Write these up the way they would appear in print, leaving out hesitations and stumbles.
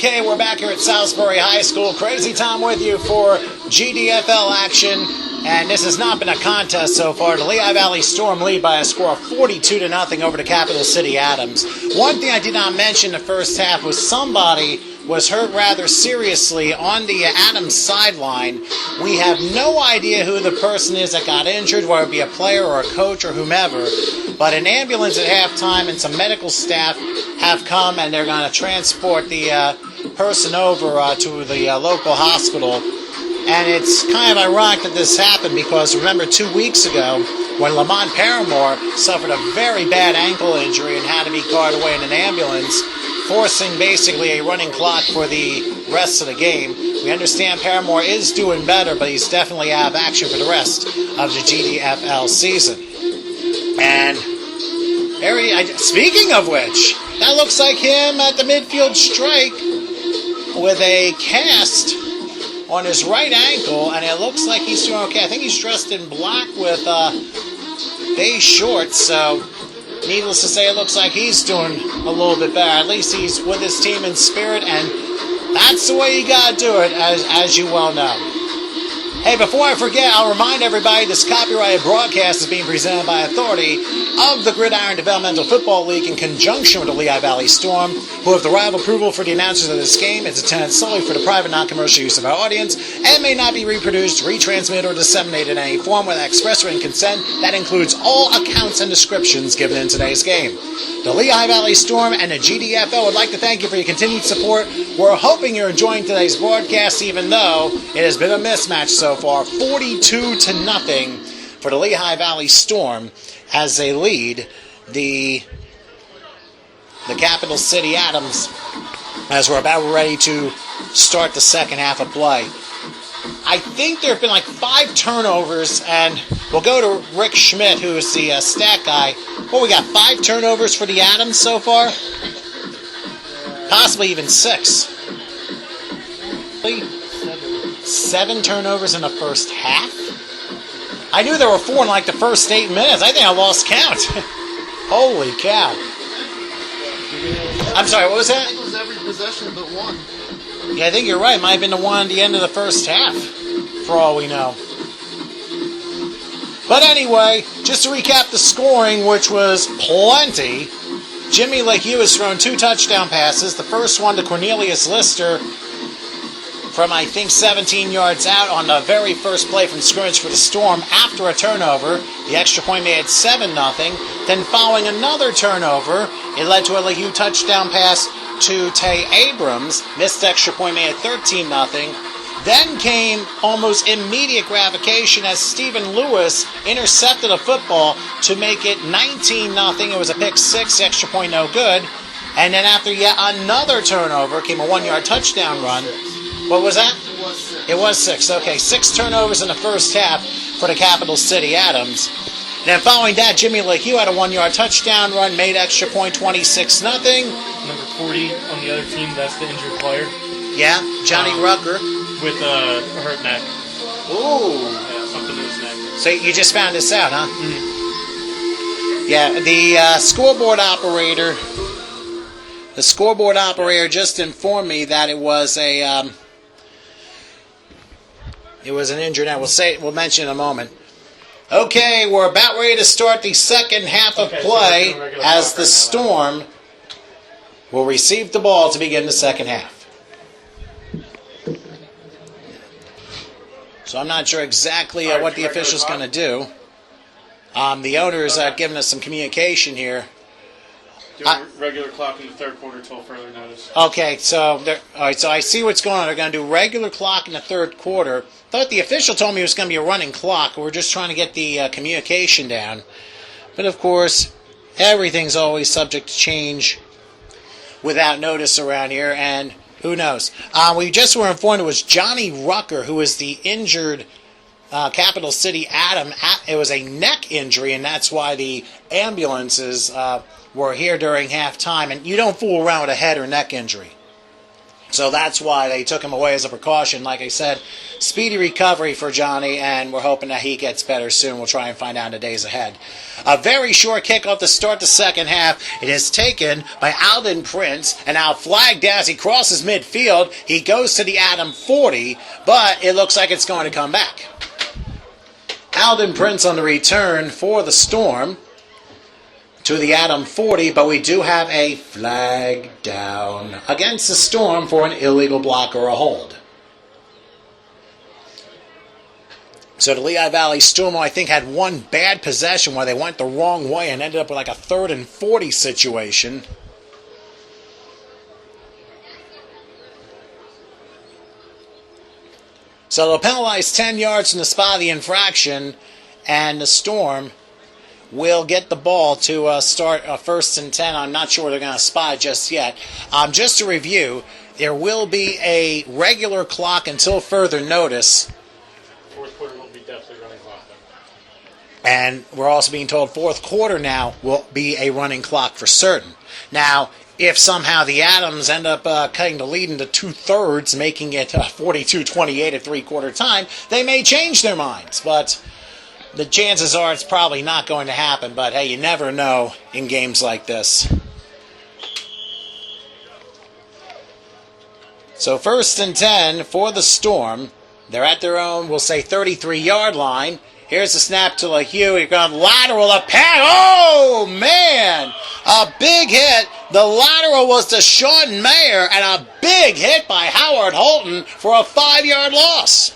Okay, we're back here at Salisbury High School. Crazy Tom with you for GDFL action. And this has not been a contest so far. The Lehigh Valley Storm lead by a score of 42-0 over the Capital City Adams. One thing I did not mention in the first half was somebody was hurt rather seriously on the Adams sideline. We have no idea who the person is that got injured, whether it be a player or a coach or whomever. But an ambulance at halftime and some medical staff have come, and they're going to transport the person over to the local hospital. And it's kind of ironic that this happened because, remember, 2 weeks ago when Lamont Paramore suffered a very bad ankle injury and had to be carted away in an ambulance, forcing basically a running clock for the rest of the game. We understand Paramore is doing better, but he's definitely out of action for the rest of the GDFL season. And speaking of which, that looks like him at the midfield strike with a cast on his right ankle, and it looks like he's doing okay. I think he's dressed in black with beige shorts, so needless to say, it looks like he's doing a little bit better. At least he's with his team in spirit, and that's the way you gotta do it, as you well know. Hey, before I forget, I'll remind everybody this copyrighted broadcast is being presented by authority of the Gridiron Developmental Football League in conjunction with the Lehigh Valley Storm, who have the right of approval for the announcers of this game. It's intended solely for the private, non-commercial use of our audience, and may not be reproduced, retransmitted, or disseminated in any form without express written consent. That includes all accounts and descriptions given in today's game. The Lehigh Valley Storm and the GDFL would like to thank you for your continued support. We're hoping you're enjoying today's broadcast, even though it has been a mismatch so far, 42-0 for the Lehigh Valley Storm as they lead the Capital City Adams as we're about ready to start the second half of play. I think there have been like 5 turnovers, and we'll go to Rick Schmidt, who is the stat guy. Well, we got 5 turnovers for the Adams so far? Possibly even 6. 7 turnovers in the first half? I knew there were 4 in like the first 8 minutes. I think I lost count. Holy cow. I'm sorry, what was that? I think it was every possession but one. Yeah, I think you're right. It might have been the one at the end of the first half, for all we know. But anyway, just to recap the scoring, which was plenty. Jimmy Lehigh has thrown 2 touchdown passes. The first one to Cornelius Lister from, I think, 17 yards out on the very first play from scrimmage for the Storm after a turnover. The extra point made it 7-0. Then following another turnover, it led to a Lehigh touchdown pass to Tay Abrams. Missed extra point made it 13-0. Then came almost immediate gratification as Stephen Lewis intercepted a football to make it 19-0. It was a pick 6, extra point no good. And then after yet another turnover came a 1-yard touchdown run. What was that? It was 6. Okay, 6 turnovers in the first half for the Capital City Adams. And then following that, Jimmy Lehigh had a 1-yard touchdown run, made extra point 26-0. Number 40 on the other team, that's the injured player. Yeah, Johnny Rucker. With a hurt neck. Ooh. Yeah, something in his neck. So you just found this out, huh? Mm-hmm. Yeah, the scoreboard operator just informed me that it was an injured end. We'll mention in a moment. Okay, we're about ready to start the second half of play as the Storm will receive the ball to begin the second half. So I'm not sure exactly what the official's going to do. The owner's giving us some communication here. Do a regular clock in the third quarter till further notice. Okay, so all right. So I see what's going on. They're going to do regular clock in the third quarter. Thought the official told me it was going to be a running clock. We're just trying to get the communication down. But of course, everything's always subject to change without notice around here, and who knows? We just were informed it was Johnny Rucker who was the injured Capital City Adam. It was a neck injury, and that's why the ambulances were here during halftime. And you don't fool around with a head or neck injury. So that's why they took him away as a precaution. Like I said, speedy recovery for Johnny, and we're hoping that he gets better soon. We'll try and find out in the days ahead. A very short kickoff to start the second half. It is taken by Alden Prince, and now flagged down as he crosses midfield. He goes to the Adam 40, but it looks like it's going to come back. Alden Prince on the return for the Storm to the Adam 40, but we do have a flag down against the Storm for an illegal block or a hold. So the Lehigh Valley Storm, I think, had one bad possession where they went the wrong way and ended up with like a 3rd and 40 situation. So they'll penalize 10 yards from the spot of the infraction, and the Storm will get the ball to start 1st and 10. I'm not sure they're going to spot it just yet. Just to review, there will be a regular clock until further notice. Fourth quarter will be definitely running clock. And we're also being told fourth quarter now will be a running clock for certain. Now, if somehow the Adams end up cutting the lead into 2/3, making it 42-28 at three-quarter time, they may change their minds. But the chances are it's probably not going to happen, but hey, you never know in games like this. So 1st and 10 for the Storm. They're at their own, we'll say, 33-yard line. Here's the snap to Lehigh. You're going to lateral a pass. Oh, man! A big hit. The lateral was to Sean Mayer, and a big hit by Howard Holton for a 5-yard loss.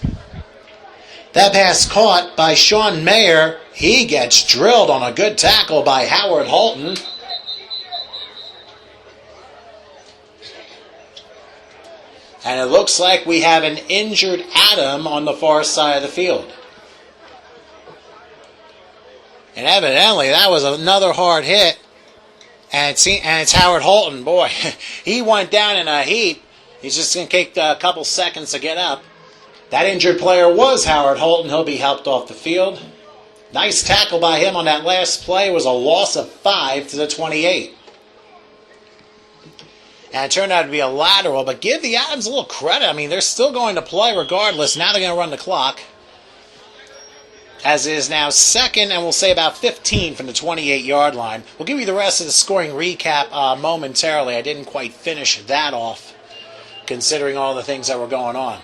That pass caught by Sean Mayer. He gets drilled on a good tackle by Howard Holton. And it looks like we have an injured Adam on the far side of the field. And evidently that was another hard hit. And it's Howard Holton. Boy, he went down in a heap. He's just going to take a couple seconds to get up. That injured player was Howard Holton. He'll be helped off the field. Nice tackle by him on that last play. It was a loss of 5 to the 28. And it turned out to be a lateral, but give the Adams a little credit. I mean, they're still going to play regardless. Now they're going to run the clock. As it is now 2nd, and we'll say about 15 from the 28-yard line. We'll give you the rest of the scoring recap momentarily. I didn't quite finish that off, considering all the things that were going on.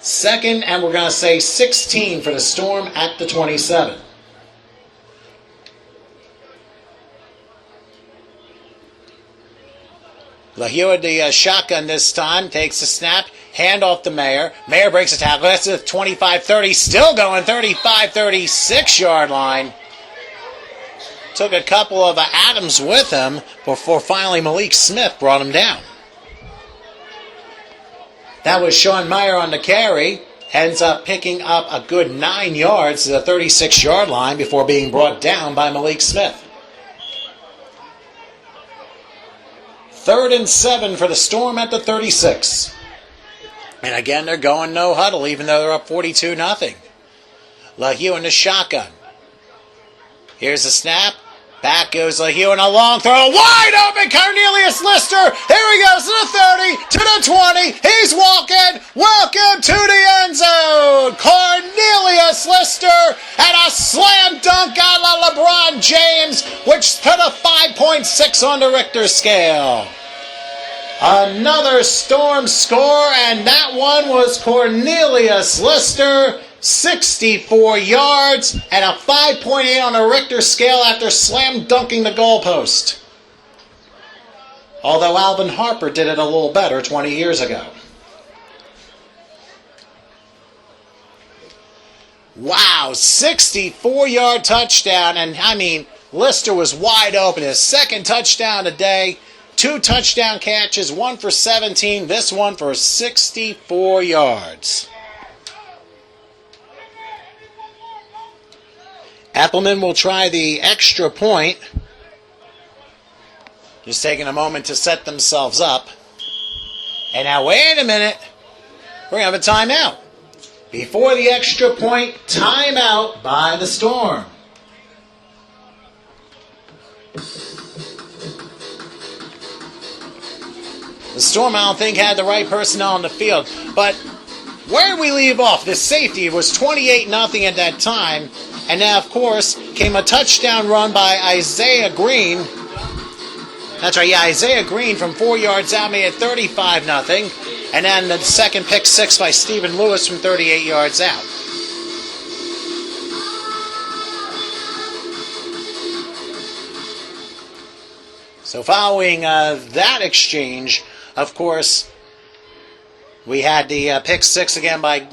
2nd, and we're going to say 16 for the Storm at the 27. Lehigh with the shotgun this time, takes the snap, hand off to Mayer. Mayer breaks the tackle. That's a 25-30, still going 35-36-yard line. Took a couple of Adams with him before finally Malik Smith brought him down. That was Sean Mayer on the carry. Ends up picking up a good 9 yards to the 36-yard line before being brought down by Malik Smith. 3rd and 7 for the Storm at the 36. And again, they're going no huddle, even though they're up 42-0. Lehigh in the shotgun. Here's the snap. Back goes Lehigh in a long throw. Wide open, Cornelius Lister. Here he goes to the 30, to the 20. He's walking. Welcome to the end zone. Cornelius Lister and a slam dunk a la LeBron James, which put a 5.6 on the Richter scale. Another Storm score, and that one was Cornelius Lister. 64 yards and a 5.8 on the Richter scale after slam dunking the goalpost. Although Alvin Harper did it a little better 20 years ago. Wow, 64-yard touchdown, and I mean, Lister was wide open. His 2nd touchdown today. 2 touchdown catches, 1 for 17, this one for 64 yards. Appleman will try the extra point. Just taking a moment to set themselves up. And now, wait a minute. We're going to have a timeout. Before the extra point, timeout by the Storm. The Storm, I don't think, had the right personnel on the field. But where did we leave off? The safety was 28-0 at that time. And now, of course, came a touchdown run by Isaiah Green. That's right, yeah, Isaiah Green from 4 yards out made it 35-0. And then the second pick six by Stephen Lewis from 38 yards out. So following that exchange, of course, we had the pick six again by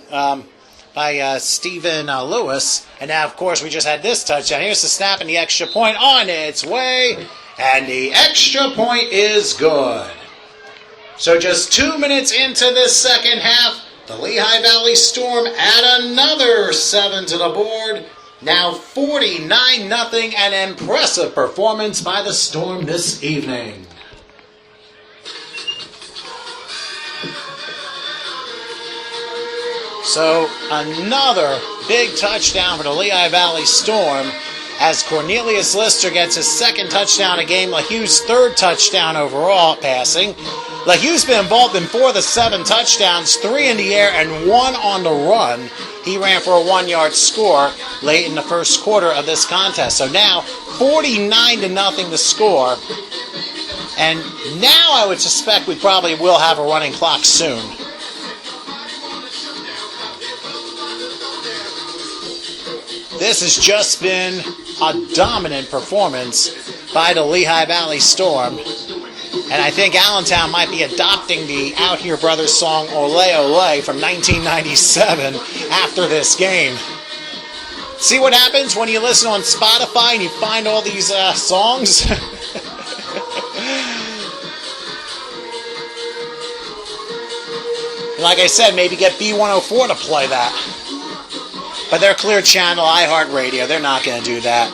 Stephen Lewis. And now, of course, we just had this touchdown. Here's the snap and the extra point on its way. And the extra point is good. So just 2 minutes into this second half, the Lehigh Valley Storm add another 7 to the board. Now 49-0, an impressive performance by the Storm this evening. So another big touchdown for the Lehigh Valley Storm as Cornelius Lister gets his second touchdown a game, LaHue's third touchdown overall passing. LaHue's been involved in 4 of the 7 touchdowns, 3 in the air and 1 on the run. He ran for a 1-yard score late in the first quarter of this contest. So now 49-0 the score. And now I would suspect we probably will have a running clock soon. This has just been a dominant performance by the Lehigh Valley Storm. And I think Allentown might be adopting the Out Here Brothers song Ole Ole from 1997 after this game. See what happens when you listen on Spotify and you find all these songs? Like I said, maybe get B104 to play that. But they're Clear Channel, iHeartRadio. They're not going to do that.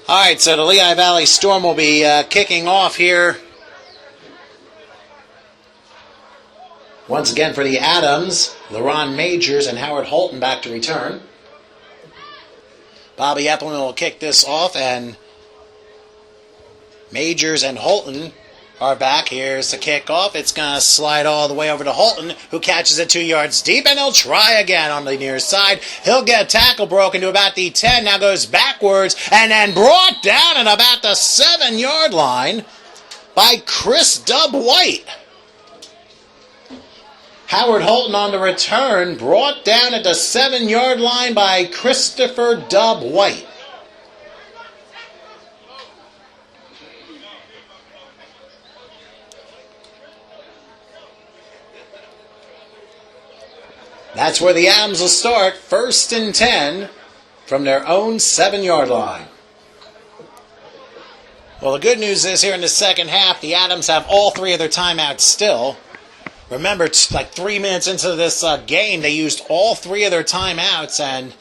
All right, so the Lehigh Valley Storm will be kicking off here. Once again for the Adams, LaRon Majors and Howard Holton back to return. Bobby Eppelman will kick this off, and Majors and Holton are back. Here's the kickoff. It's going to slide all the way over to Holton, who catches it 2 yards deep, and he'll try again on the near side. He'll get a tackle broken to about the 10, now goes backwards, and then brought down at about the 7-yard line by Chris Dub White. Howard Holton on the return, brought down at the 7-yard line by Christopher Dub White. That's where the Adams will start, 1st and 10 from their own 7-yard line. Well, the good news is here in the second half, the Adams have all 3 of their timeouts still. Remember, it's like 3 minutes into this game, they used all 3 of their timeouts, and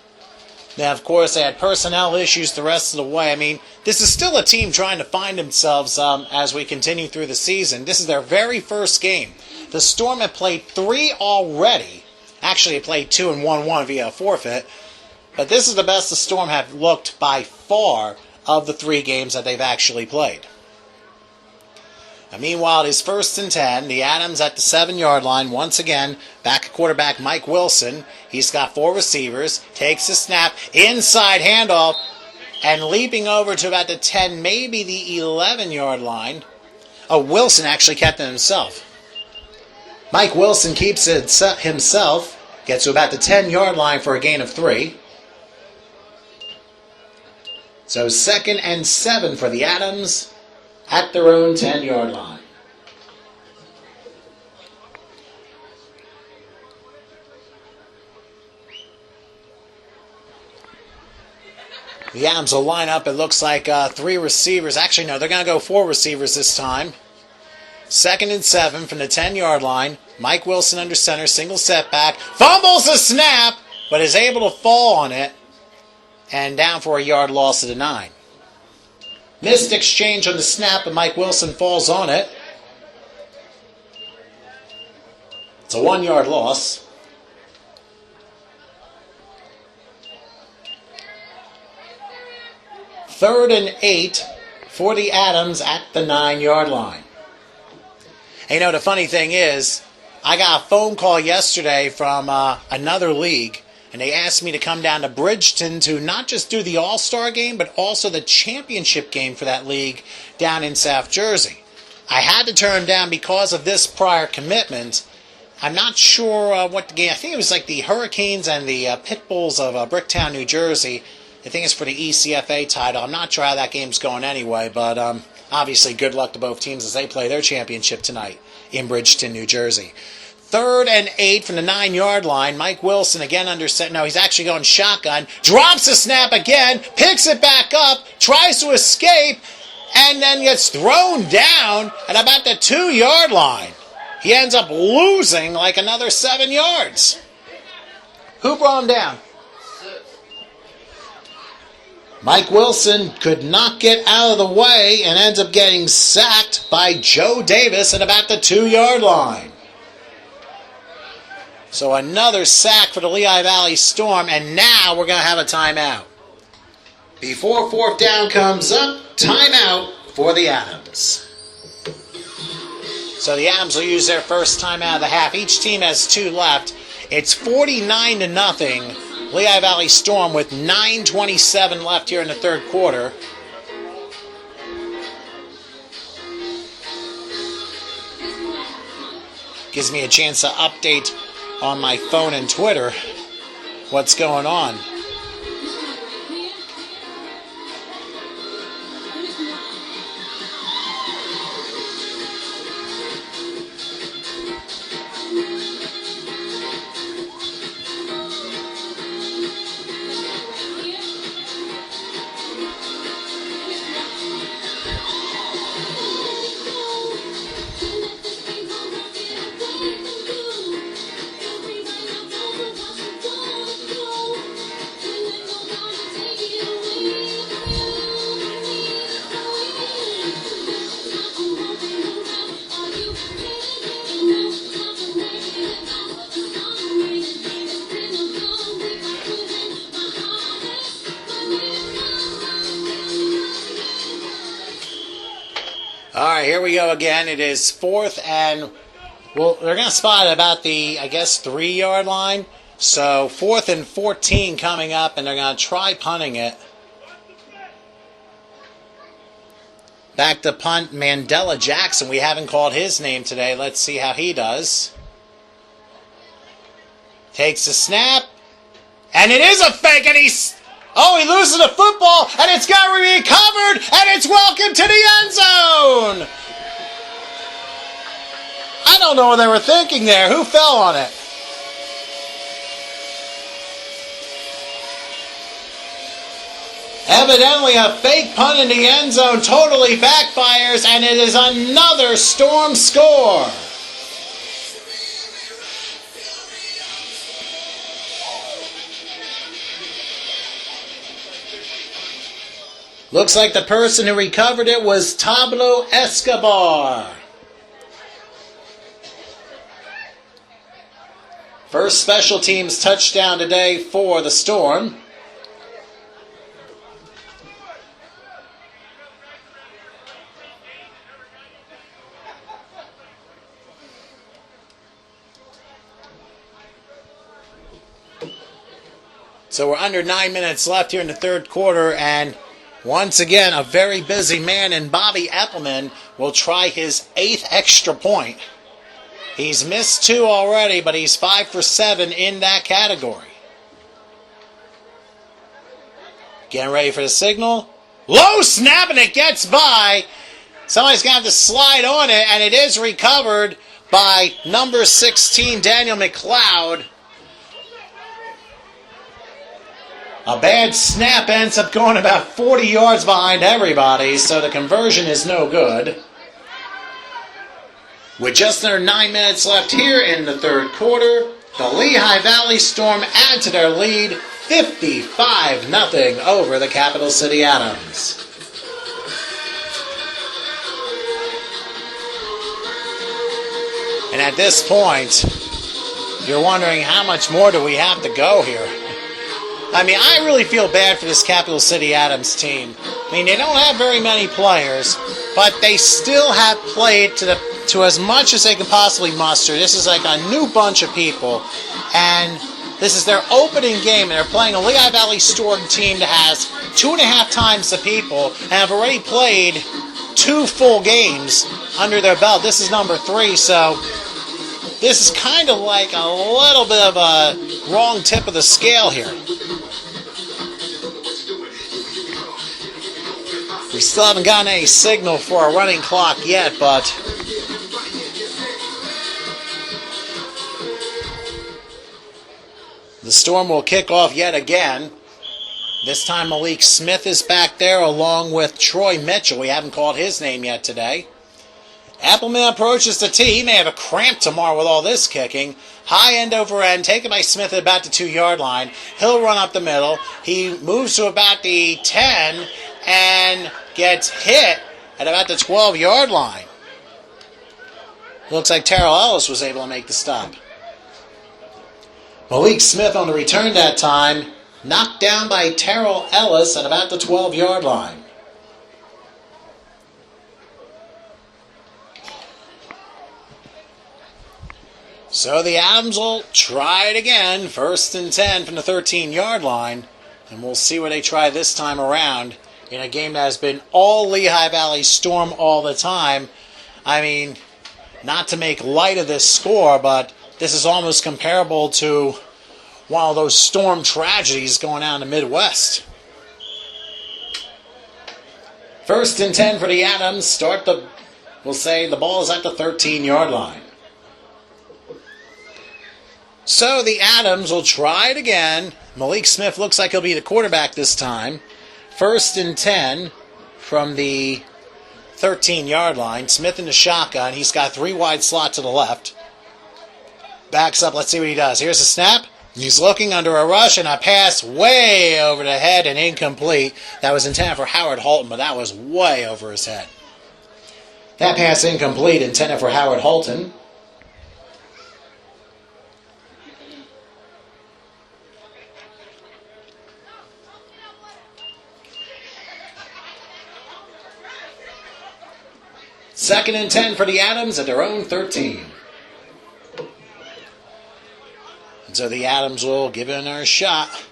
then, of course, they had personnel issues the rest of the way. I mean, this is still a team trying to find themselves as we continue through the season. This is their very first game. The Storm have played 3 already. Actually, they played 2 and 1-1 via a forfeit. But this is the best the Storm have looked by far of the 3 games that they've actually played. Now, meanwhile, it is 1st and 10. The Adams at the 7-yard line. Once again, back at quarterback Mike Wilson. He's got 4 receivers. Takes the snap. Inside handoff. And leaping over to about the 10, maybe the 11-yard line. Oh, Wilson actually kept it himself. Mike Wilson keeps it himself. Gets to about the 10-yard line for a gain of 3. So 2nd and 7 for the Adams at their own 10-yard line. The Adams will line up, it looks like 3 receivers. Actually, no, they're going to go 4 receivers this time. 2nd and 7 from the 10-yard line. Mike Wilson under center, single setback. Fumbles the snap, but is able to fall on it. And down for a yard loss of the 9. Missed exchange on the snap, but Mike Wilson falls on it. It's a 1-yard loss. 3rd and 8 for the Adams at the 9-yard line. And the funny thing is, I got a phone call yesterday from another league, and they asked me to come down to Bridgeton to not just do the All-Star game, but also the championship game for that league down in South Jersey. I had to turn them down because of this prior commitment. I'm not sure what the game, I think it was like the Hurricanes and the Pit Bulls of Bricktown, New Jersey. I think it's for the ECFA title. I'm not sure how that game's going anyway, but obviously good luck to both teams as they play their championship tonight in Bridgeton, New Jersey. 3rd and 8 from the 9-yard line. Mike Wilson again under set. No, he's actually going shotgun. Drops the snap again. Picks it back up. Tries to escape. And then gets thrown down at about the 2-yard line. He ends up losing like another 7 yards. Who brought him down? Mike Wilson could not get out of the way and ends up getting sacked by Joe Davis at about the 2-yard line. So another sack for the Lehigh Valley Storm, and now we're going to have a timeout. Before 4th down comes up, timeout for the Adams. So the Adams will use their first timeout of the half. Each team has 2 left. It's 49-0. Lehigh Valley Storm with 9:27 left here in the 3rd quarter. Gives me a chance to update on my phone and Twitter what's going on. All right, here we go again. It is 4th and, well, they're going to spot it about the, 3-yard line. So 4th and 14 coming up, and they're going to try punting it. Back to punt, Mandela Jackson. We haven't called his name today. Let's see how he does. Takes the snap, and it is a fake, and he loses the football, and it's got to be recovered, and it's welcome to the end zone. I don't know what they were thinking there. Who fell on it? Evidently, a fake punt in the end zone totally backfires, and it is another Storm score. Looks like the person who recovered it was Tablo Escobar. First special teams touchdown today for the Storm. So we're under 9 minutes left here in the 3rd quarter, and once again, a very busy man in Bobby Eppelman will try his 8th extra point. He's missed 2 already, but he's 5 for 7 in that category. Getting ready for the signal. Low snap, and it gets by. Somebody's going to have to slide on it, and it is recovered by number 16, Daniel McLeod. A bad snap ends up going about 40 yards behind everybody, so the conversion is no good. With just under 9 minutes left here in the 3rd quarter, the Lehigh Valley Storm add to their lead 55-0 over the Capital City Adams. And at this point, you're wondering how much more do we have to go here? I mean, I really feel bad for this Capital City Adams team. I mean, they don't have very many players, but they still have played to as much as they can possibly muster. This is like a new bunch of people, and this is their opening game, and they're playing a Lehigh Valley Storm team that has 2.5 times the people and have already played 2 full games under their belt. This is number 3, so this is kind of like a little bit of a wrong tip of the scale here. We still haven't gotten any signal for a running clock yet, but the Storm will kick off yet again. This time Malik Smith is back there along with Troy Mitchell. We haven't called his name yet today. Appleman approaches the tee. He may have a cramp tomorrow with all this kicking. High end over end, taken by Smith at about the 2-yard line. He'll run up the middle. He moves to about the 10 and gets hit at about the 12-yard line. Looks like Terrell Ellis was able to make the stop. Malik Smith on the return that time, knocked down by Terrell Ellis at about the 12-yard line. So the Adams will try it again, 1st and 10 from the 13-yard line, and we'll see what they try this time around in a game that has been all Lehigh Valley Storm all the time. I mean, not to make light of this score, but this is almost comparable to one of those storm tragedies going on in the Midwest. 1st and 10 for the Adams. We'll say the ball is at the 13-yard line. So the Adams will try it again. Malik Smith looks like he'll be the quarterback this time. 1st and 10 from the 13-yard line. Smith in the shotgun. He's got 3 wide slot to the left. Backs up. Let's see what he does. Here's a snap. He's looking under a rush and a pass way over the head and incomplete. That was intended for Howard Holton, but that was way over his head. That pass incomplete, intended for Howard Holton. Second and 10 for the Adams at their own 13. And so the Adams will give it another shot.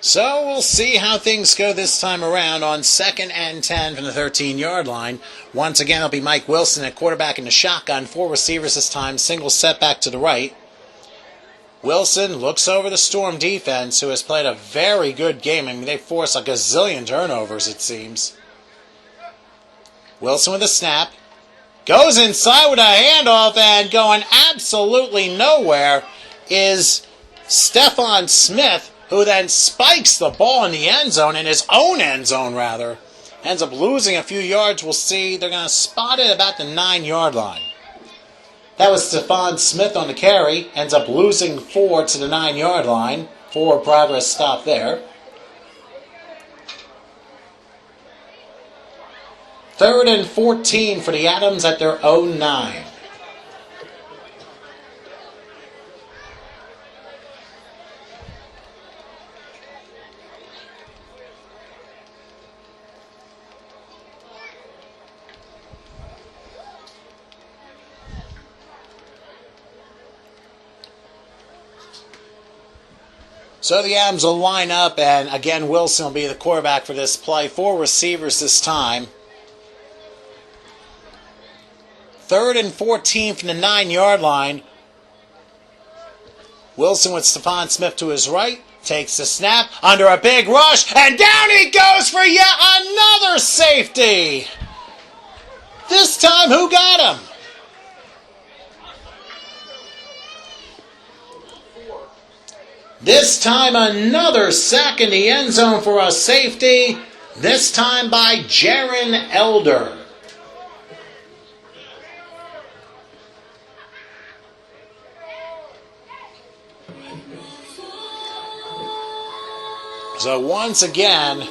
So we'll see how things go this time around on 2nd and 10 from the 13-yard line. Once again, it'll be Mike Wilson at quarterback in the shotgun. 4 receivers this time, single setback to the right. Wilson looks over the Storm defense, who has played a very good game. I mean, they forced a gazillion turnovers, it seems. Wilson with a snap. Goes inside with a handoff, and going absolutely nowhere is Stephon Smith, who then spikes the ball in the end zone, in his own end zone, rather. Ends up losing a few yards. We'll see. They're going to spot it about the 9-yard line. That was Stephon Smith on the carry. Ends up losing 4 to the 9-yard line. Forward progress stop there. 3rd and 14 for the Adams at their own 9. So the Adams will line up, and again, Wilson will be the quarterback for this play. 4 receivers this time. 3rd and 14 from the 9-yard line. Wilson with Stephon Smith to his right. Takes the snap under a big rush, and down he goes for yet another safety. This time, who got him? This time, another sack in the end zone for a safety. This time by Jaron Elder. So once again,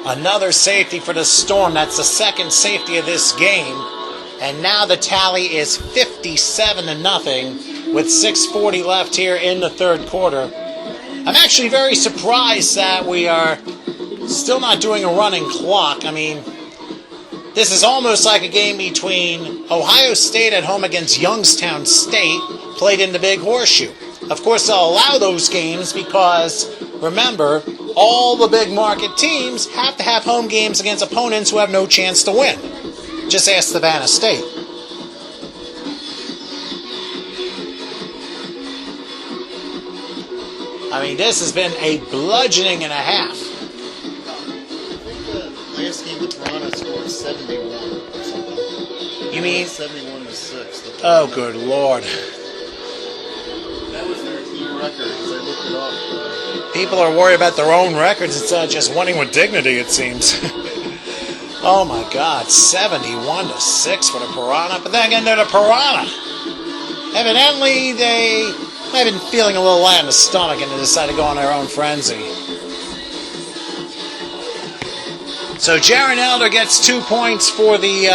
another safety for the Storm. That's the second safety of this game. And now the tally is 57-0 with 6:40 left here in the third quarter. I'm actually very surprised that we are still not doing a running clock. I mean, this is almost like a game between Ohio State at home against Youngstown State, played in the Big Horseshoe. Of course, they'll allow those games because, remember, all the big market teams have to have home games against opponents who have no chance to win. Just ask Savannah State. I mean, this has been a bludgeoning and a half. I think the last game the Piranha scored 71 or something. You mean 71-6. Oh, good Lord. That was their team record because I looked it up. People are worried about their own records instead of just winning with dignity, it seems. Oh my God, 71-6 for the Piranha. But then again, they're the Piranha. Evidently, they have been feeling a little light in the stomach and they decided to go on their own frenzy. So Jaron Elder gets 2 points for the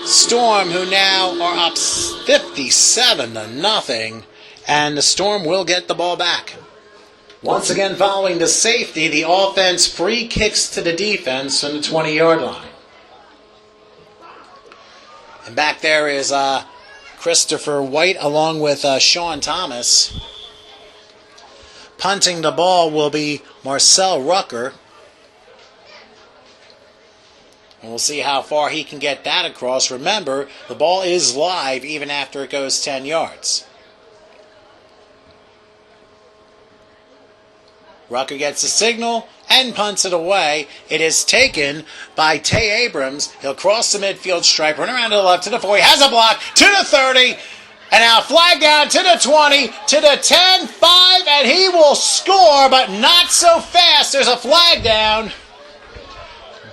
Storm, who now are up 57-0, and the Storm will get the ball back. Once again, following the safety, the offense free kicks to the defense from the 20-yard line. And back there is Christopher White along with Sean Thomas. Punting the ball will be Marcel Rucker. And we'll see how far he can get that across. Remember, the ball is live even after it goes 10 yards. Rucker gets the signal and punts it away. It is taken by Tay Abrams. He'll cross the midfield stripe, run around to the left to the 4. He has a block to the 30. And now flag down to the 20, to the 10, 5, and he will score, but not so fast. There's a flag down.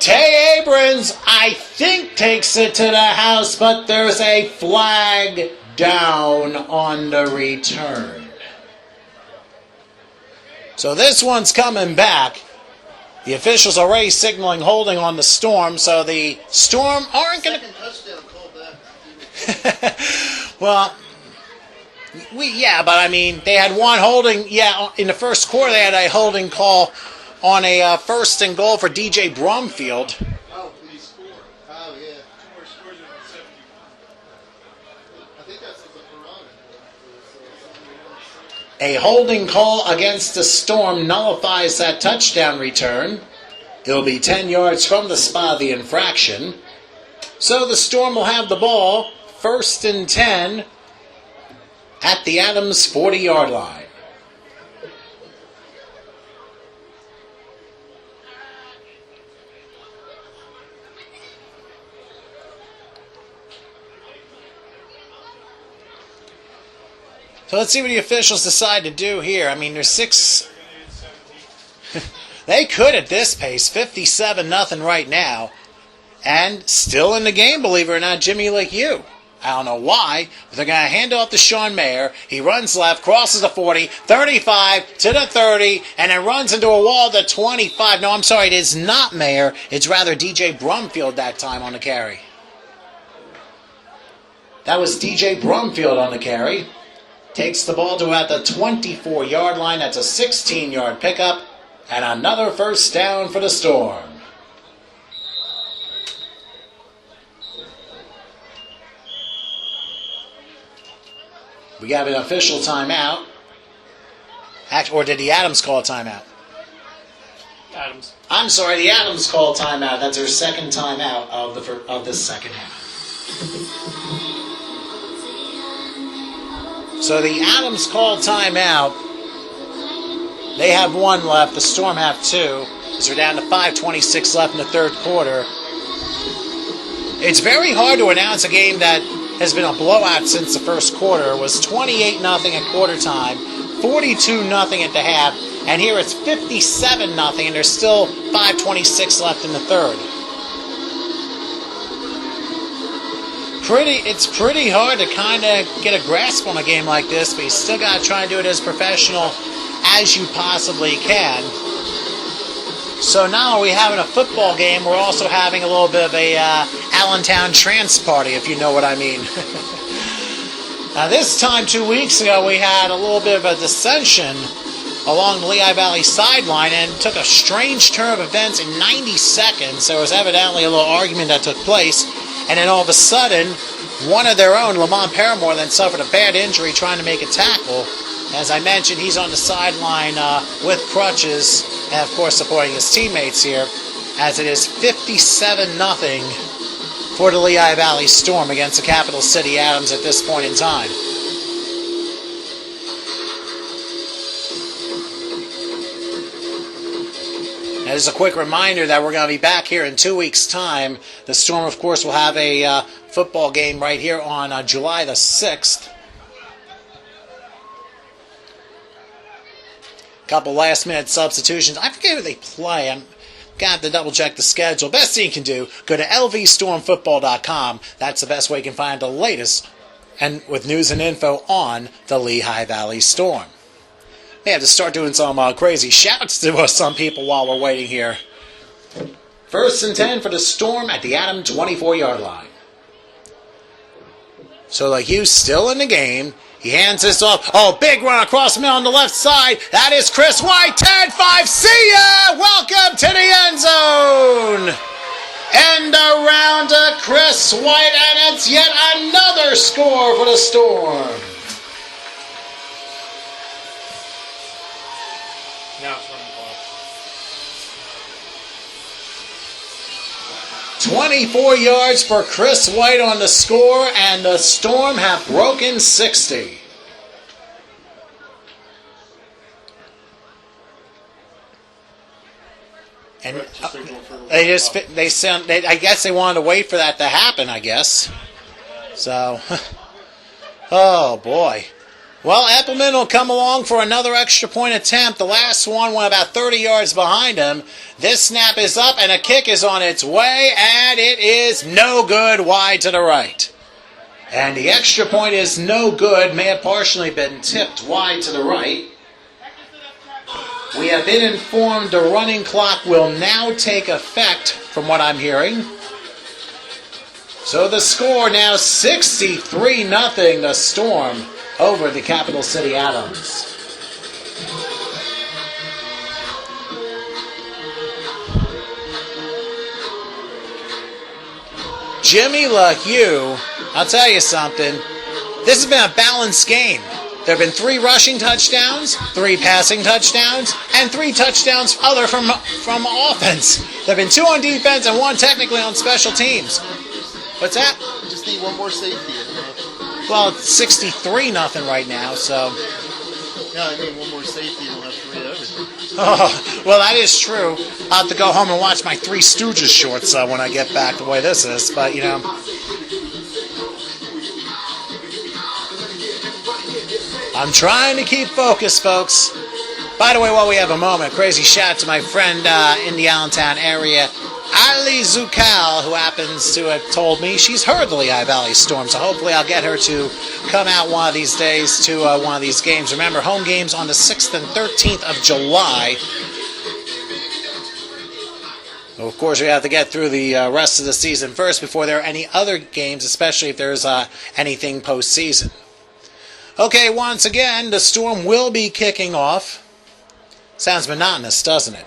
Tay Abrams, I think, takes it to the house, but there's a flag down on the return. So this one's coming back. The officials are already signaling holding on the Storm, so the Storm aren't going to... Touchdown called back. Well, but I mean, they had one holding. Yeah, in the first quarter, they had a holding call on a first and goal for DJ Brumfield. Oh, he scored. Oh, yeah. I think that's the Piranha. A holding call against the Storm nullifies that touchdown return. It'll be 10 yards from the spot of the infraction. So the Storm will have the ball, 1st and 10, at the Adams 40-yard line. So let's see what the officials decide to do here. I mean, there's 6... They could at this pace, 57-0 right now. And still in the game, believe it or not, Jimmy Lake U. I don't know why, but they're going to hand off to Sean Mayer. He runs left, crosses the 40, 35 to the 30, and then runs into a wall to 25. No, I'm sorry, it is not Mayer. It's rather DJ Brumfield that time on the carry. That was DJ Brumfield on the carry. Takes the ball to about the 24-yard line. That's a 16-yard pickup. And another first down for the Storm. We have an official timeout. Or did the Adams call a timeout? Adams. I'm sorry, the Adams called timeout. That's their second timeout of the second half. So the Adams called timeout. They have one left. The Storm have two. As we're down to 5:26 left in the third quarter. It's very hard to announce a game that has been a blowout since the first quarter. It was 28-0 at quarter time, 42-0 at the half, and here it's 57-0, and there's still 5:26 left in the third. It's pretty hard to kind of get a grasp on a game like this, but you still got to try and do it as professional as you possibly can. So now we're having a football game, we're also having a little bit of a Allentown trance party, if you know what I mean. Now this time 2 weeks ago we had a little bit of a dissension along the Lehigh Valley sideline and took a strange turn of events in 90 seconds. There was evidently a little argument that took place, and then all of a sudden one of their own, Lamont Paramore, then suffered a bad injury trying to make a tackle. As I mentioned, he's on the sideline with crutches and, of course, supporting his teammates here, as it is 57-0 for the Lehigh Valley Storm against the Capital City Adams at this point in time. As a quick reminder that we're going to be back here in 2 weeks' time. The Storm, of course, will have a football game right here on July the 6th. Couple last-minute substitutions. I forget who they play. I'm going to have to double-check the schedule. Best thing you can do, go to lvstormfootball.com. That's the best way you can find the latest and with news and info on the Lehigh Valley Storm. May have to start doing some crazy shouts to some people while we're waiting here. 1st and 10 for the Storm at the Adam 24-yard line. So the Hughes still in the game. He hands this off. Oh, big run across the middle on the left side. That is Chris White. 10-5. See ya! Welcome to the end zone. And around to Chris White, and it's yet another score for the Storm. Now it's running clock. 24 yards for Chris White on the score, and the Storm have broken 60. And I guess they wanted to wait for that to happen, I guess. So, oh boy. Well, Eppelman will come along for another extra point attempt. The last one went about 30 yards behind him. This snap is up, and a kick is on its way, and it is no good, wide to the right. And the extra point is no good, may have partially been tipped wide to the right. We have been informed the running clock will now take effect, from what I'm hearing. So the score now 63-0, the Storm over the Capital City Adams. Jimmy LaHue, I'll tell you something. This has been a balanced game. There have been 3 rushing touchdowns, 3 passing touchdowns, and 3 touchdowns other from offense. There have been 2 on defense and 1 technically on special teams. What's that? You just need one more safety. Well, it's 63-0 right now, so. Yeah, I mean one more safety and we'll have 3 everything. Oh, well, that is true. I'll have to go home and watch my Three Stooges shorts when I get back the way this is, but, you know. I'm trying to keep focused, folks. By the way, while we have a moment, crazy shout to my friend in the Allentown area, Ali Zukal, who happens to have told me she's heard the Lehigh Valley Storm, so hopefully I'll get her to come out one of these days to one of these games. Remember, home games on the 6th and 13th of July. Of course, we have to get through the rest of the season first before there are any other games, especially if there's anything postseason. Okay, once again, the Storm will be kicking off. Sounds monotonous, doesn't it?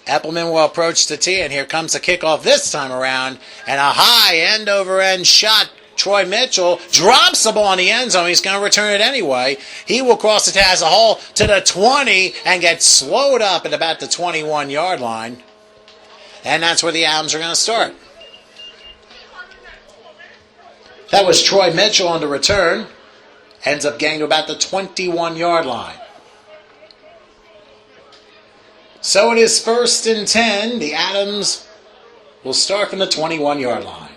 Eppelman will approach the tee, and here comes the kickoff this time around. And a high end-over-end shot. Troy Mitchell drops the ball in the end zone. He's going to return it anyway. He will cross it as a hole to the 20 and get slowed up at about the 21-yard line. And that's where the Adams are going to start. That was Troy Mitchell on the return. Ends up getting to about the 21-yard line. So it is 1st and 10. The Adams will start from the 21-yard line.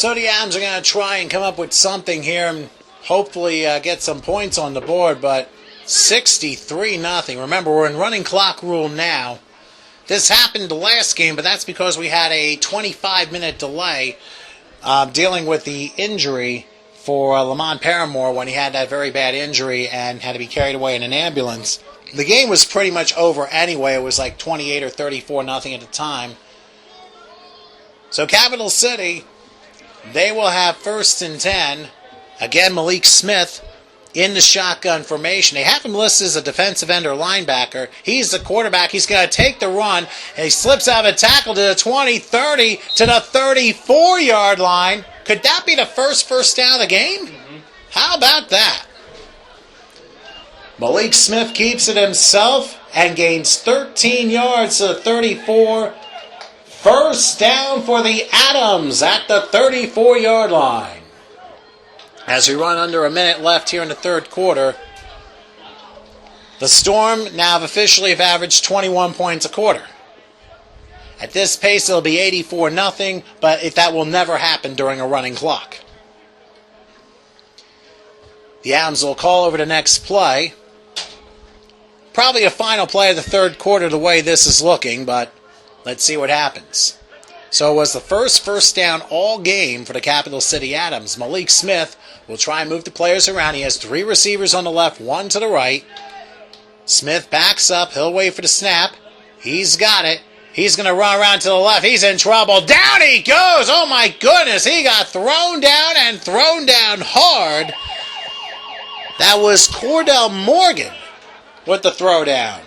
So the Adams are going to try and come up with something here and hopefully get some points on the board, but 63-0. Remember, we're in running clock rule now. This happened the last game, but that's because we had a 25-minute delay dealing with the injury for Lamont Paramore when he had that very bad injury and had to be carried away in an ambulance. The game was pretty much over anyway. It was like 28 or 34-0 at the time. So Capital City, they will have 1st and 10. Again, Malik Smith in the shotgun formation. They have him listed as a defensive end or linebacker. He's the quarterback. He's going to take the run, and he slips out of a tackle to the 20, 30, to the 34-yard line. Could that be the first down of the game? Mm-hmm. How about that? Malik Smith keeps it himself and gains 13 yards to the 34. First down for the Adams at the 34-yard line. As we run under a minute left here in the third quarter, the Storm now officially have averaged 21 points a quarter. At this pace, it'll be 84-0, but that will never happen during a running clock. The Adams will call over the next play. Probably a final play of the third quarter the way this is looking, but let's see what happens. So it was the first down all game for the Capital City Adams. Malik Smith will try and move the players around. He has 3 receivers on the left, 1 to the right. Smith backs up. He'll wait for the snap. He's got it. He's going to run around to the left. He's in trouble. Down he goes. Oh, my goodness. He got thrown down and thrown down hard. That was Cordell Morgan with the throwdown.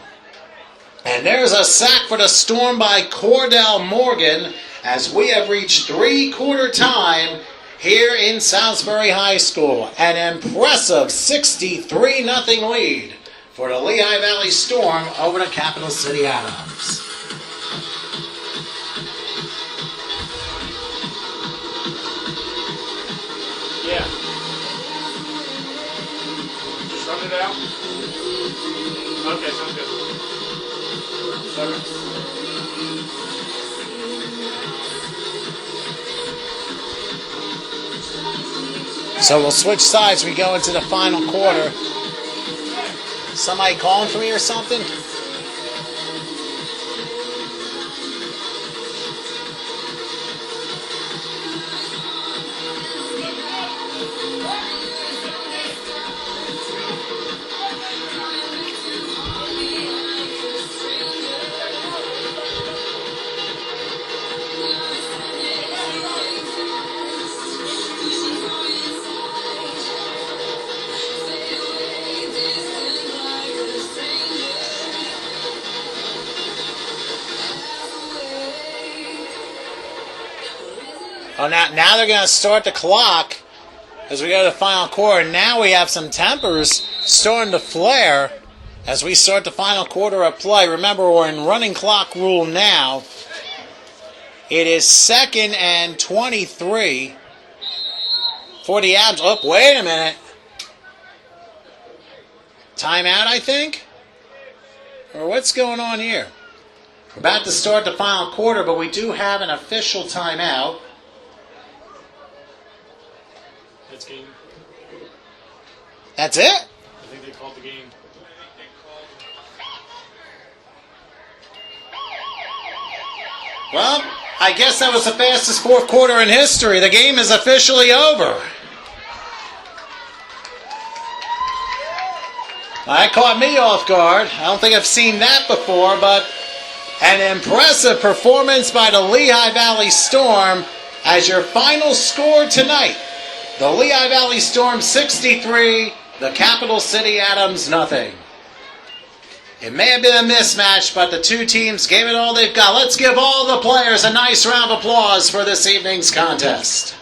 And there's a sack for the Storm by Cordell Morgan as we have reached 3-quarter time here in Salisbury High School. An impressive 63-0 lead for the Lehigh Valley Storm over the Capital City Adams. Yeah. Just run it out. Okay, sounds good. Okay. So we'll switch sides. We go into the final quarter. Somebody calling for me or something? Oh, now they're going to start the clock as we go to the final quarter. Now we have some tempers starting to flare as we start the final quarter of play. Remember, we're in running clock rule now. It is 2nd and 23 for the Abs. Oh, wait a minute. Timeout, I think? Or what's going on here? We're about to start the final quarter, but we do have an official timeout. That's game. That's it? I think they called the game. Well, I guess that was the fastest fourth quarter in history. The game is officially over. That caught me off guard. I don't think I've seen that before, but an impressive performance by the Lehigh Valley Storm as your final score tonight. The Lehigh Valley Storm 63, the Capital City Adams nothing. It may have been a mismatch, but the two teams gave it all they've got. Let's give all the players a nice round of applause for this evening's contest.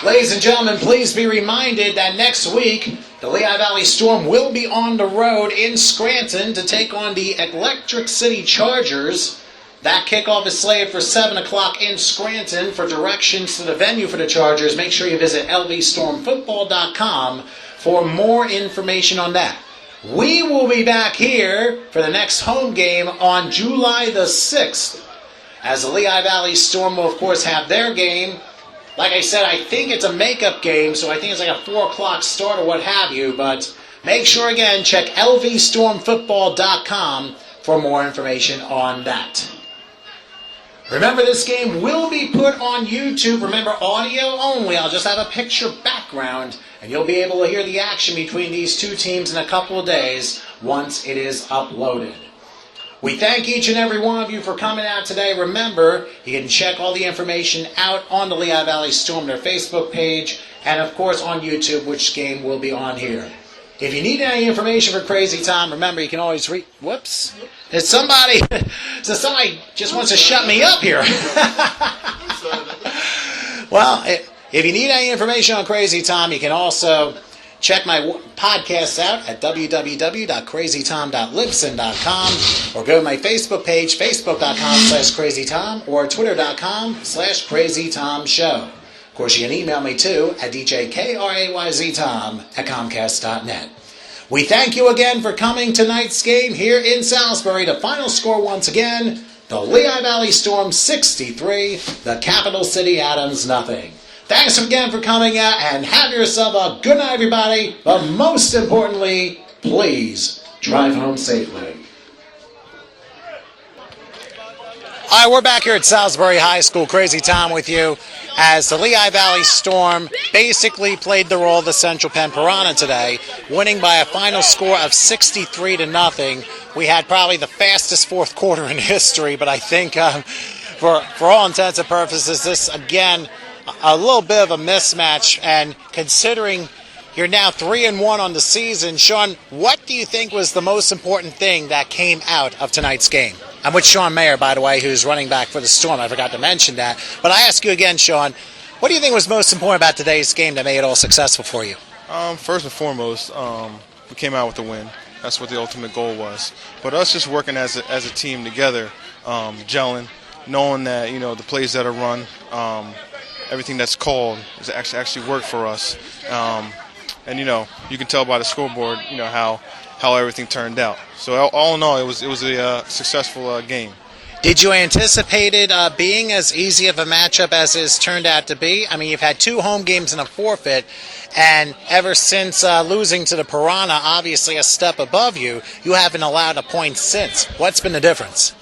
Ladies and gentlemen, please be reminded that next week, the Lehigh Valley Storm will be on the road in Scranton to take on the Electric City Chargers. That kickoff is slated for 7 o'clock in Scranton. For directions to the venue for the Chargers, make sure you visit lvstormfootball.com for more information on that. We will be back here for the next home game on July the 6th, as the Lehigh Valley Storm will, of course, have their game. Like I said, I think it's a makeup game, so I think it's like a 4 o'clock start or what have you, but make sure, again, check lvstormfootball.com for more information on that. Remember, this game will be put on YouTube. Remember, audio only. I'll just have a picture background, and you'll be able to hear the action between these two teams in a couple of days once it is uploaded. We thank each and every one of you for coming out today. Remember, you can check all the information out on the Lehigh Valley Storm, their Facebook page, and of course on YouTube, which game will be on here. If you need any information for Crazy Tom, remember you can always whoops. It's somebody just wants to shut me up here. Well, if you need any information on Crazy Tom, you can also check my podcasts out at www.crazytom.libsyn.com or go to my Facebook page, facebook.com/crazytom or twitter.com/crazytomshow. Of course, you can email me too at djkrayztom@comcast.net. We thank you again for coming tonight's game here in Salisbury. The final score once again, the Lehigh Valley Storm 63, the Capital City Adams nothing. Thanks again for coming out, and have yourself a good night, everybody. But most importantly, please drive home safely. All right, we're back here at Salisbury High School. Crazy Tom with you, as the Lehigh Valley Storm basically played the role of the Central Penn Piranha today, winning by a final score of 63-0. We had probably the fastest fourth quarter in history, but I think for all intents and purposes, this, again, a little bit of a mismatch. And considering you're now 3-1 on the season, Sean, what do you think was the most important thing that came out of tonight's game? I'm with Sean Mayer, by the way, who's running back for the Storm. I forgot to mention that. But I ask you again, Sean, what do you think was most important about today's game that made it all successful for you? First and foremost, we came out with a win. That's what the ultimate goal was. But us just working as a team together, gelling, knowing that, you know, the plays that are run, everything that's called is actually worked for us. And, you know, you can tell by the scoreboard, you know, how everything turned out. So all in all, it was a successful game. Did you anticipate it being as easy of a matchup as it's turned out to be? I mean, you've had 2 home games and a forfeit, and ever since losing to the Piranha, obviously a step above you, you haven't allowed a point since. What's been the difference?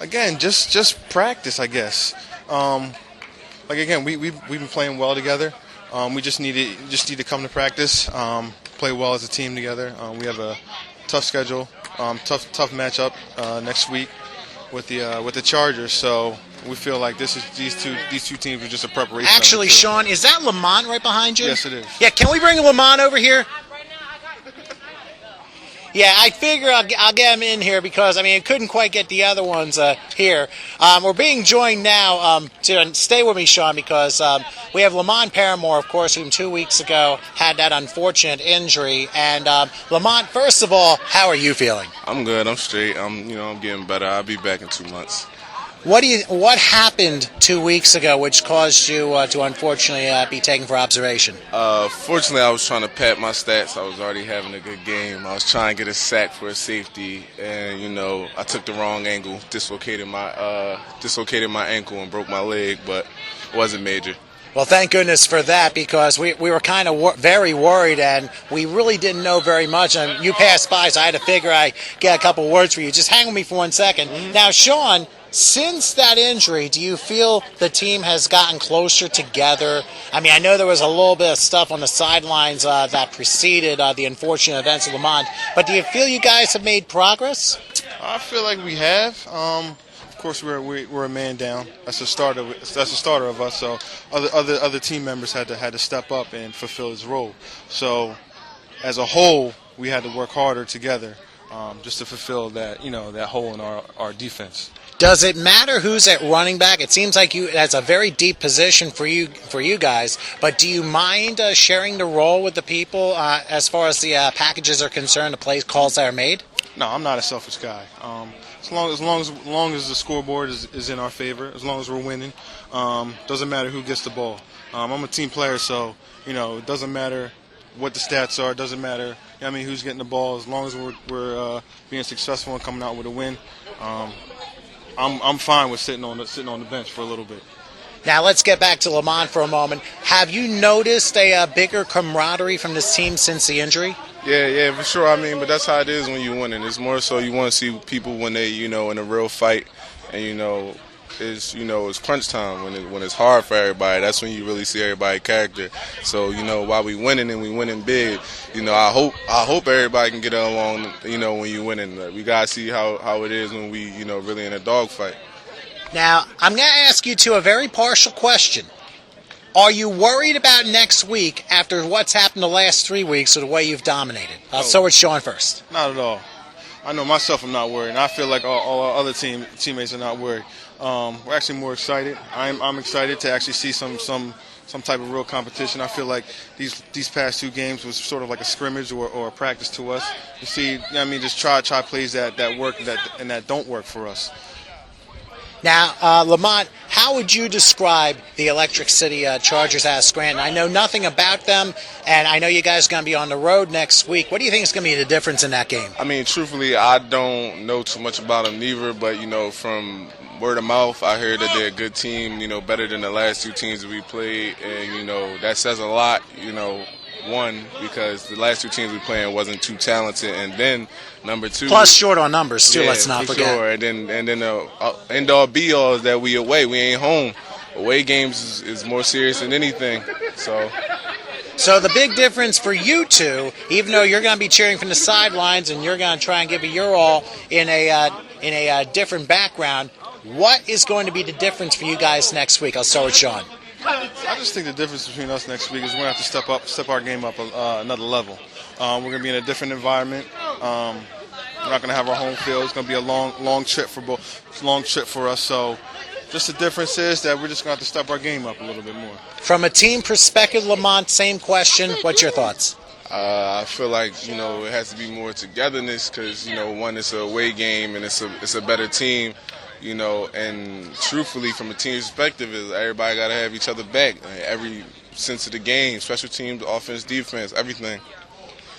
Again, just practice, I guess. Like again, we've been playing well together. We just need to come to practice, play well as a team together. We have a tough schedule, tough matchup next week with the Chargers. So we feel like these two teams are just a preparation. Actually, Sean, is that Lamont right behind you? Yes, it is. Yeah, can we bring Lamont over here? Yeah, I figure I'll get him in here because, I mean, I couldn't quite get the other ones here. We're being joined now, to stay with me, Sean, because we have Lamont Paramore, of course, whom 2 weeks ago had that unfortunate injury. And Lamont, first of all, how are you feeling? I'm good. I'm straight. I'm getting better. I'll be back in 2 months. What happened 2 weeks ago which caused you to unfortunately be taken for observation? Fortunately, I was trying to pad my stats. I was already having a good game. I was trying to get a sack for a safety, and I took the wrong angle, dislocated my ankle and broke my leg, but it wasn't major. Well, thank goodness for that, because we were kind of very worried, and we really didn't know very much. And you passed by, so I had to figure I'd get a couple words for you. Just hang with me for 1 second. Mm-hmm. Now, Sean, since that injury, do you feel the team has gotten closer together? I mean, I know there was a little bit of stuff on the sidelines that preceded the unfortunate events of Lamont, but do you feel you guys have made progress? I feel like we have. Of course, we're a man down. That's the starter of us. So other team members had to step up and fulfill his role. So as a whole, we had to work harder together just to fulfill that that hole in our defense. Does it matter who's at running back? It seems like that's a very deep position for you guys. But do you mind sharing the role with the people as far as the packages are concerned, the play calls that are made? No, I'm not a selfish guy. As long as the scoreboard is in our favor, as long as we're winning, doesn't matter who gets the ball. I'm a team player, so it doesn't matter what the stats are. It doesn't matter. I mean, who's getting the ball. As long as we're being successful and coming out with a win, I'm fine with sitting on the bench for a little bit. Now let's get back to Lamont for a moment. Have you noticed a bigger camaraderie from this team since the injury? Yeah, for sure. I mean, but that's how it is when you're winning. It's more so you want to see people when they, in a real fight, and it's crunch time when it's hard for everybody. That's when you really see everybody's character. So while we winning and we winning big, I hope everybody can get along. When you winning, we gotta see how it is when we really in a dogfight. Now I'm going to ask you a very partial question. Are you worried about next week after what's happened the last 3 weeks or the way you've dominated? So it's Sean first. Not at all. I know myself I'm not worried, and I feel like all our other teammates are not worried. We're actually more excited. I'm excited to actually see some type of real competition. I feel like these past 2 games was sort of like a scrimmage or a practice to us. You see, just try plays that work and that don't work for us. Now, Lamont, how would you describe the Electric City Chargers out of Scranton? I know nothing about them, and I know you guys are going to be on the road next week. What do you think is going to be the difference in that game? I mean, truthfully, I don't know too much about them neither, but, from word of mouth, I heard that they're a good team, better than the last 2 teams that we played, and, that says a lot, one, because the last 2 teams we playing wasn't too talented, and then number 2, plus short on numbers too. Yeah, let's not forget. Sure. And then the end all be all is that we away, we ain't home. Away games is more serious than anything. So the big difference for you two, even though you're going to be cheering from the sidelines and you're going to try and give it your all in a different background, what is going to be the difference for you guys next week? I'll start with Sean. I just think the difference between us next week is we're going to have to step our game up another level. We're going to be in a different environment. We're not going to have our home field. It's going to be a long trip for us. So, just the difference is that we're just going to have to step our game up a little bit more. From a team perspective, Lamont, same question. What's your thoughts? I feel like it has to be more togetherness because one, it's a away game and it's a better team. And truthfully, from a team perspective, is everybody got to have each other back. Every sense of the game, special teams, offense, defense, everything.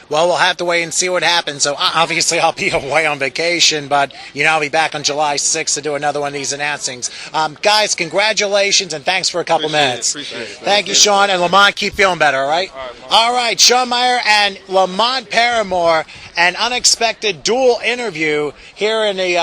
Well, we'll have to wait and see what happens. So obviously I'll be away on vacation, but I'll be back on July 6th to do another one of these announcings. Guys, congratulations and thanks for a couple minutes. Appreciate it. Thank you, Sean. And Lamont, keep feeling better, all right? All right, Sean Meyer and Lamont Paramore, an unexpected dual interview here in the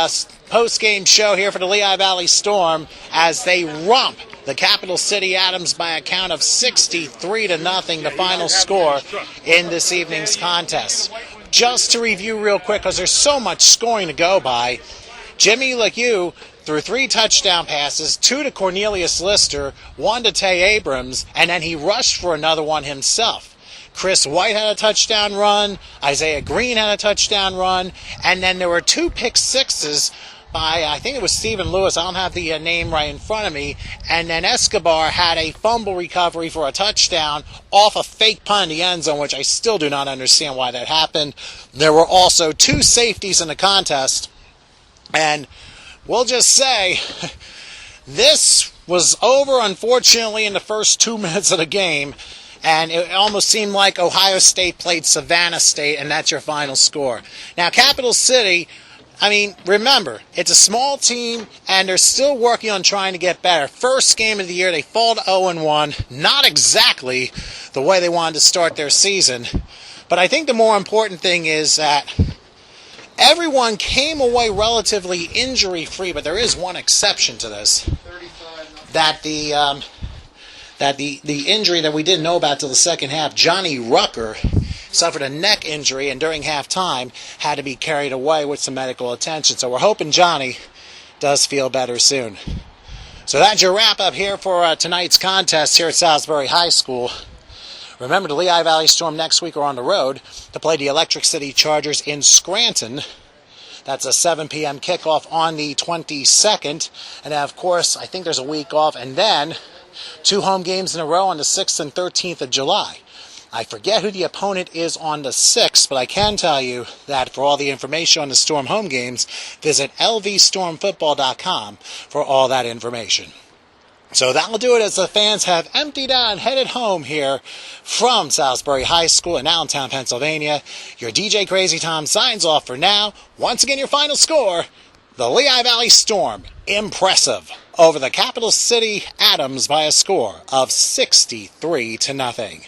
post-game show here for the Lehigh Valley Storm as they romp the Capital City Adams by a count of 63-0, the final score in this evening's contest. Just to review real quick, because there's so much scoring to go by, Jimmy LeCue threw 3 touchdown passes, 2 to Cornelius Lister, 1 to Tay Abrams, and then he rushed for another one himself. Chris White had a touchdown run, Isaiah Green had a touchdown run, and then there were 2 pick sixes by, I think it was Stephen Lewis. I don't have the name right in front of me. And then Escobar had a fumble recovery for a touchdown off a fake punt in the end zone, which I still do not understand why that happened. There were also 2 safeties in the contest. And we'll just say, this was over, unfortunately, in the first 2 minutes of the game. And it almost seemed like Ohio State played Savannah State, and that's your final score. Now, Capital City, remember, it's a small team, and they're still working on trying to get better. First game of the year, they fall to 0-1. Not exactly the way they wanted to start their season. But I think the more important thing is that everyone came away relatively injury-free, but there is one exception to this. That the injury that we didn't know about till the second half, Johnny Rucker, suffered a neck injury and during halftime had to be carried away with some medical attention. So we're hoping Johnny does feel better soon. So that's your wrap-up here for tonight's contest here at Salisbury High School. Remember, the Lehigh Valley Storm next week are on the road to play the Electric City Chargers in Scranton. That's a 7 p.m. kickoff on the 22nd. And of course, I think there's a week off. And then 2 home games in a row on the 6th and 13th of July. I forget who the opponent is on the 6th, but I can tell you that for all the information on the Storm home games, visit lvstormfootball.com for all that information. So that'll do it as the fans have emptied out and headed home here from Salisbury High School in Allentown, Pennsylvania. Your DJ Crazy Tom signs off for now. Once again, your final score, the Lehigh Valley Storm, impressive, over the capital city Adams by a score of 63-0.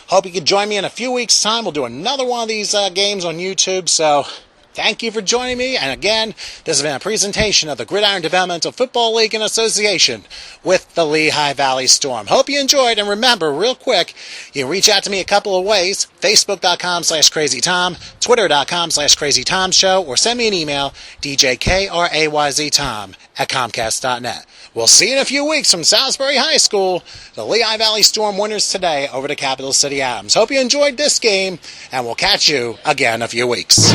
Hope you can join me in a few weeks' time. We'll do another one of these games on YouTube, so thank you for joining me. And again, this has been a presentation of the Gridiron Developmental Football League in association with the Lehigh Valley Storm. Hope you enjoyed, and remember, real quick, you can reach out to me a couple of ways: Facebook.com/CrazyTom, Twitter.com/CrazyTomShow, or send me an email, DJKRAYZTom@Comcast.net. We'll see you in a few weeks from Salisbury High School. The Lehigh Valley Storm winners today over the capital city Adams. Hope you enjoyed this game, and we'll catch you again in a few weeks.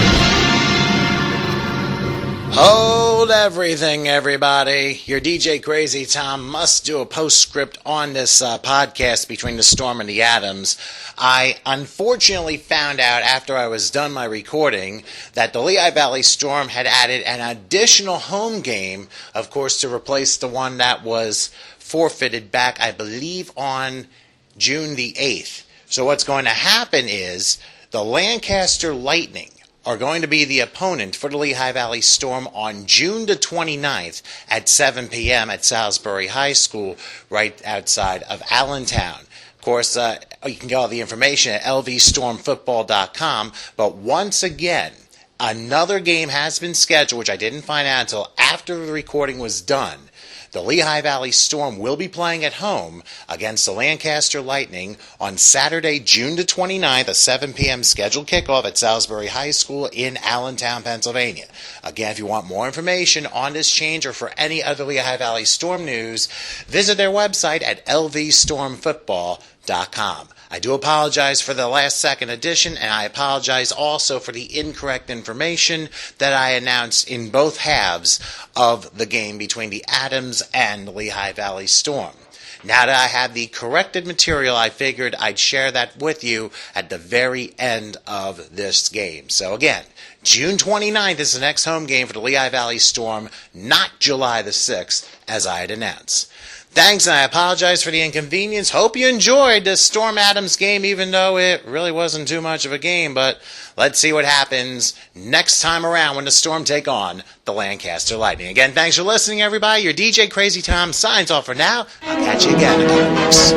Hold everything, everybody. Your DJ Crazy Tom must do a postscript on this podcast between the Storm and the Adams. I unfortunately found out after I was done my recording that the Lehigh Valley Storm had added an additional home game, of course, to replace the one that was forfeited back, I believe, on June the 8th. So what's going to happen is the Lancaster Lightning are going to be the opponent for the Lehigh Valley Storm on June the 29th at 7 p.m. at Salisbury High School, right outside of Allentown. Of course, you can get all the information at lvstormfootball.com, but once again, another game has been scheduled, which I didn't find out until after the recording was done. The Lehigh Valley Storm will be playing at home against the Lancaster Lightning on Saturday, June the 29th, a 7 p.m. scheduled kickoff at Salisbury High School in Allentown, Pennsylvania. Again, if you want more information on this change or for any other Lehigh Valley Storm news, visit their website at lvstormfootball.com. I do apologize for the last second edition, and I apologize also for the incorrect information that I announced in both halves of the game between the Adams and the Lehigh Valley Storm. Now that I have the corrected material, I figured I'd share that with you at the very end of this game. So again, June 29th is the next home game for the Lehigh Valley Storm, not July the 6th, as I had announced. Thanks, and I apologize for the inconvenience. Hope you enjoyed this Storm Adams game, even though it really wasn't too much of a game. But let's see what happens next time around when the Storm take on the Lancaster Lightning. Again, thanks for listening, everybody. Your DJ Crazy Tom signs off for now. I'll catch you again in a couple weeks.